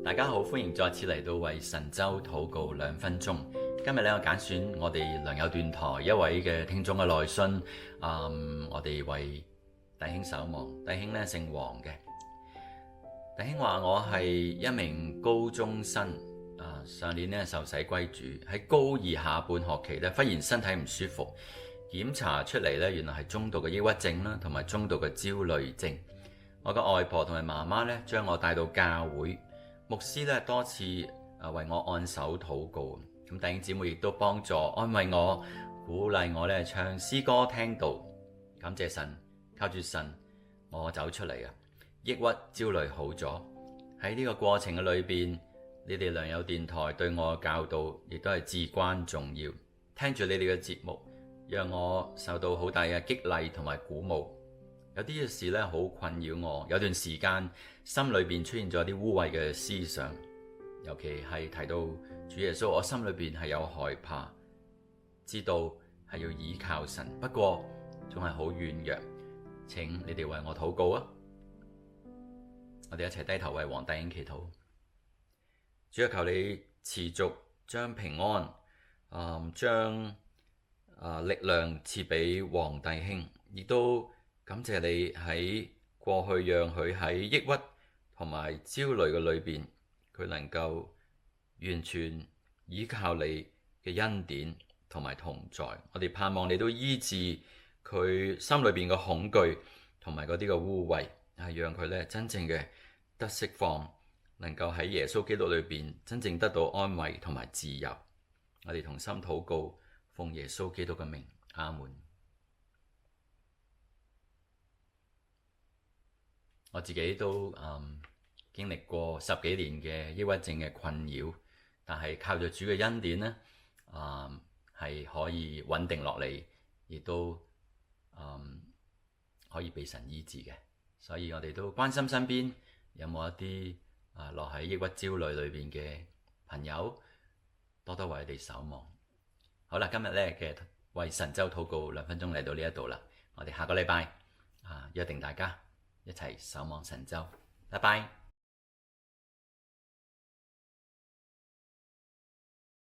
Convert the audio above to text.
大家好，歡迎再次嚟到為神州禱告2分鐘。今日咧，我揀選我哋良友電台一位嘅聽眾嘅來信。我哋為弟兄守望，弟兄咧姓黃嘅。弟兄話：我係一名高中生，上年咧受洗歸主，喺高二下半學期咧，忽然身體唔舒服，檢查出嚟咧，原來係中度嘅抑鬱症啦，同埋中度嘅焦慮症。我嘅外婆同埋媽媽咧，將我帶到教會。牧師咧多次為我按手禱告，咁弟兄姊妹亦都幫助安慰我、鼓勵我咧唱詩歌聽道，感謝神，靠住神我走出嚟啊！抑鬱焦慮好咗。喺呢個過程嘅裏邊，你哋良友電台對我嘅教導亦都係至關重要。聽住你哋嘅節目，讓我受到好大嘅激勵同埋鼓舞。有啲嘅事咧好困擾我，有段時間心裏邊出現咗啲污穢嘅思想，尤其係提到主耶穌，我心裏邊係有害怕，知道係要倚靠神，不過仲係好軟弱，請你哋為我禱告啊！我哋一齊低頭為黃弟兄祈禱。主啊，求你持續將平安，將力量賜俾黃弟兄，亦都感謝你喺過去讓佢喺抑鬱同埋焦慮嘅裏邊，佢能夠完全依靠你嘅恩典同埋同在。我哋盼望你都醫治佢心裏邊嘅恐懼同埋嗰啲嘅污穢，係讓佢咧真正嘅得釋放，能夠喺耶穌基督裏邊真正得到安慰同埋自由。我哋同心禱告，奉耶穌基督嘅名，阿門。我自己都經歷過10幾年嘅抑鬱症嘅困擾，但係靠著主嘅恩典呢，係可以穩定落嚟，亦都可以被神醫治嘅。所以我哋都關心身邊有冇一啲落喺抑鬱焦慮裏邊嘅朋友，多多為佢哋守望。好啦，今日咧嘅為神州禱告2分鐘嚟到呢一度啦，我哋下個禮拜約定大家一齊守望神州，拜拜。